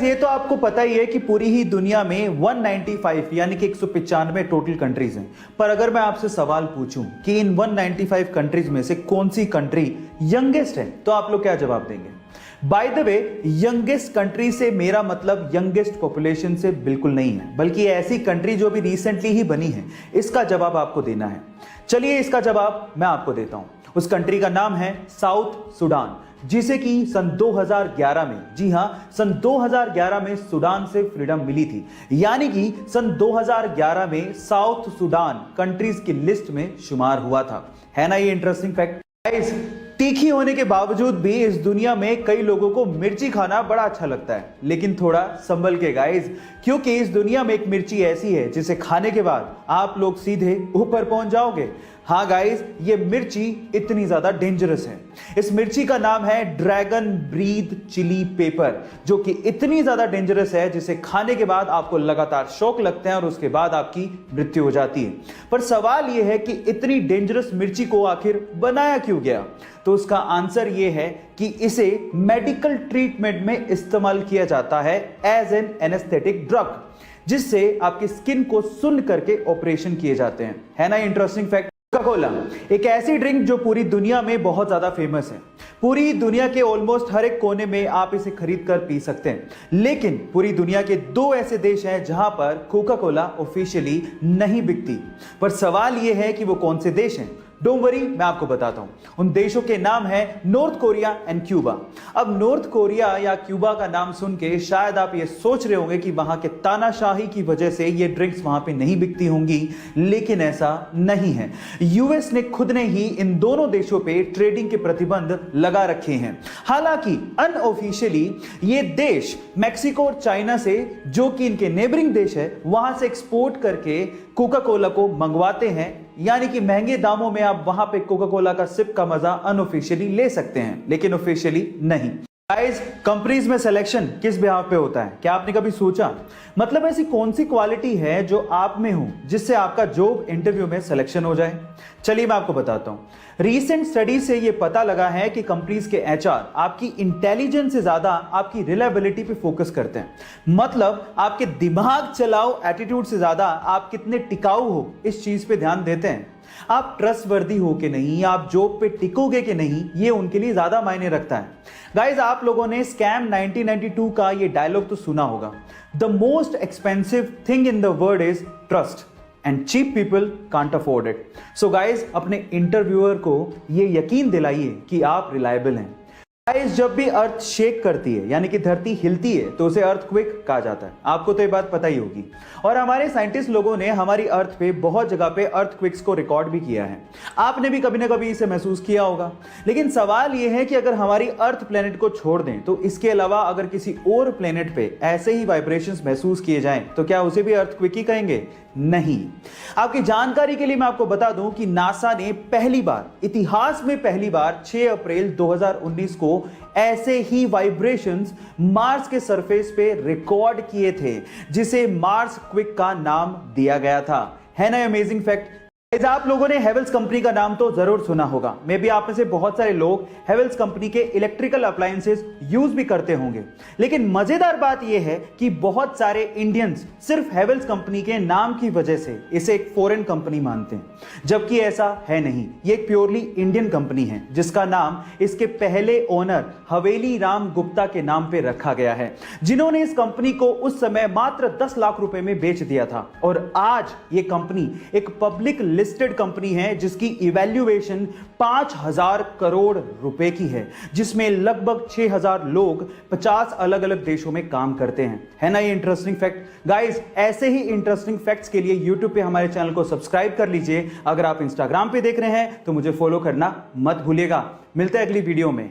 ये तो आपको पता ही है कि पूरी ही दुनिया में 195 यानी कि 195 टोटल कंट्रीज हैं। पर अगर मैं आपसे सवाल पूछूं कि इन 195 कंट्रीज में से कौन सी कंट्री यंगेस्ट है, तो आप लोग क्या जवाब देंगे? By the way, youngest country से मेरा मतलब यंगेस्ट पॉपुलेशन से बिल्कुल नहीं है, बल्कि ऐसी कंट्री जो भी रिसेंटली ही बनी है, इसका जवाब आपको देना है। चलिए इसका जवाब मैं आपको देता हूं। उस कंट्री का नाम है साउथ सूडान, जिसे कि सन 2011 में, जी हां, सन 2011 में सूडान से फ्रीडम मिली थी। यानी कि सन 2011 में साउथ सूडान कंट्रीज की लिस्ट में शुमार हुआ था। है ना ये इंटरेस्टिंग फैक्ट? तीखी होने के बावजूद भी इस दुनिया में कई लोगों को मिर्ची खाना बड़ा अच्छा लगता है, लेकिन थोड़ा संभल के गाइस, क्योंकि इस दुनिया में एक मिर्ची ऐसी है जिसे खाने के बाद आप लोग सीधे ऊपर पहुंच जाओगे। हाँ गाइस, ये मिर्ची इतनी ज्यादा डेंजरस है। इस मिर्ची का नाम है ड्रैगन ब्रीथ चिली पेपर, जो कि इतनी ज्यादा डेंजरस है जिसे खाने के बाद आपको लगातार शौक लगते हैं और उसके बाद आपकी मृत्यु हो जाती है। पर सवाल यह है कि इतनी डेंजरस मिर्ची को आखिर बनाया क्यों गया? तो उसका आंसर यह है कि इसे मेडिकल ट्रीटमेंट में इस्तेमाल किया जाता है एज एन एनेस्थेटिक ड्रग, जिससे आपकी स्किन को सुन्न करके ऑपरेशन किए जाते हैं। है ना इंटरेस्टिंग फैक्ट? कोका कोला एक ऐसी ड्रिंक जो पूरी दुनिया में बहुत ज्यादा फेमस है। पूरी दुनिया के ऑलमोस्ट हर एक कोने में आप इसे खरीद कर पी सकते हैं, लेकिन पूरी दुनिया के 2 ऐसे देश हैं जहां पर कोका कोला ऑफिशियली नहीं बिकती। पर सवाल यह है कि वो कौन से देश हैं? डोंट वरी, मैं आपको बताता हूं। उन देशों के नाम है नॉर्थ कोरिया एंड क्यूबा। अब नॉर्थ कोरिया या क्यूबा का नाम सुन के शायद आप ये सोच रहे होंगे कि वहां के तानाशाही की वजह से ये ड्रिंक्स वहां पे नहीं बिकती होंगी, लेकिन ऐसा नहीं है। यूएस ने खुद ने ही इन दोनों देशों पे ट्रेडिंग के प्रतिबंध लगा रखे हैं। हालांकि अनऑफिशियली ये देश मैक्सिको और चाइना से, जो कि इनके नेबरिंग देश है, वहां से एक्सपोर्ट करके कोका कोला को मंगवाते हैं। यानी कि महंगे दामों में आप वहां पे कोका कोला का सिप का मजा अनऑफिशियली ले सकते हैं, लेकिन ऑफिशियली नहीं। गाइस, कंपनीज में सिलेक्शन किस बिहाव पे होता है? क्या आपने कभी सोचा? मतलब ऐसी कौन सी क्वालिटी है जो आप में हो जिससे आपका जॉब इंटरव्यू में सिलेक्शन हो जाए? चलिए मैं आपको बताता हूं। रीसेंट स्टडी से यह पता लगा है कि कंपनीज के एचआर आपकी इंटेलिजेंस से ज्यादा आपकी रिलायबिलिटी पे फोकस करते हैं। मतलब आपके दिमाग चलाओ एटीट्यूड से ज्यादा आप कितने टिकाऊ हो इस चीज पे ध्यान देते हैं। आप ट्रस्टवर्दी हो कि नहीं, आप जॉब पे टिकोगे कि नहीं, ये उनके लिए ज्यादा मायने रखता है। गाइस, आप लोगों ने स्कैम 1992 का ये डायलॉग तो सुना होगा, the most expensive thing in the world is trust and cheap people can't afford it. So guys, अपने इंटरव्यूअर को ये यकीन दिलाइए कि आप रिलायबल हैं। गाइस, जब भी अर्थ शेक करती है यानी कि धरती हिलती है तो उसे अर्थक्वेक कहा जाता है। आपको तो ये बात पता ही होगी। और हमारे साइंटिस्ट लोगों ने हमारी अर्थ पे बहुत जगह पे अर्थक्वेक्स को रिकॉर्ड भी किया है। आपने भी कभी ना कभी इसे महसूस किया होगा। लेकिन सवाल यह है कि अगर हमारी अर्थ प्लेनेट को छोड़ दें तो इसके अलावा अगर किसी और प्लेनेट पे ऐसे ही वाइब्रेशंस महसूस किए जाएं तो क्या उसे भी अर्थक्वेक ही कहेंगे? नहीं। आपकी जानकारी के लिए मैं आपको बता दूं कि नासा ने पहली बार, इतिहास में पहली बार 6 अप्रैल 2019 को ऐसे ही वाइब्रेशंस मार्स के सरफेस पे रिकॉर्ड किए थे, जिसे मार्स क्विक का नाम दिया गया था। है ना अमेजिंग फैक्ट? आप लोगों ने हेवेल्स कंपनी का नाम तो जरूर सुना होगा। मे बी आप में से बहुत सारे लोग हेवेल्स कंपनी के इलेक्ट्रिकल अप्लायंसेस यूज भी करते होंगे। लेकिन मजेदार बात यह है कि बहुत सारे इंडियंस सिर्फ हेवेल्स कंपनी के नाम की वजह से इसे एक फॉरेन कंपनी मानते हैं, जबकि ऐसा है नहीं। ये एक प्योरली इंडियन कंपनी है जिसका नाम इसके पहले ओनर हवेली राम गुप्ता के नाम पे रखा गया है, जिन्होंने इस कंपनी को उस समय मात्र 10 लाख रुपए में बेच दिया था। और आज ये कंपनी एक पब्लिक लिस्टेड कंपनी है जिसकी इवैल्यूएशन 5000 करोड़ रुपए की है, जिसमें लगभग 6000 लोग 50 अलग अलग देशों में काम करते हैं। है ना ये इंटरेस्टिंग फैक्ट? गाइस, ऐसे ही इंटरेस्टिंग फैक्ट्स के लिए YouTube पे हमारे चैनल को सब्सक्राइब कर लीजिए। अगर आप इंस्टाग्राम पे देख रहे हैं तो मुझे फॉलो करना मत भूलिएगा। मिलते हैं अगली वीडियो में।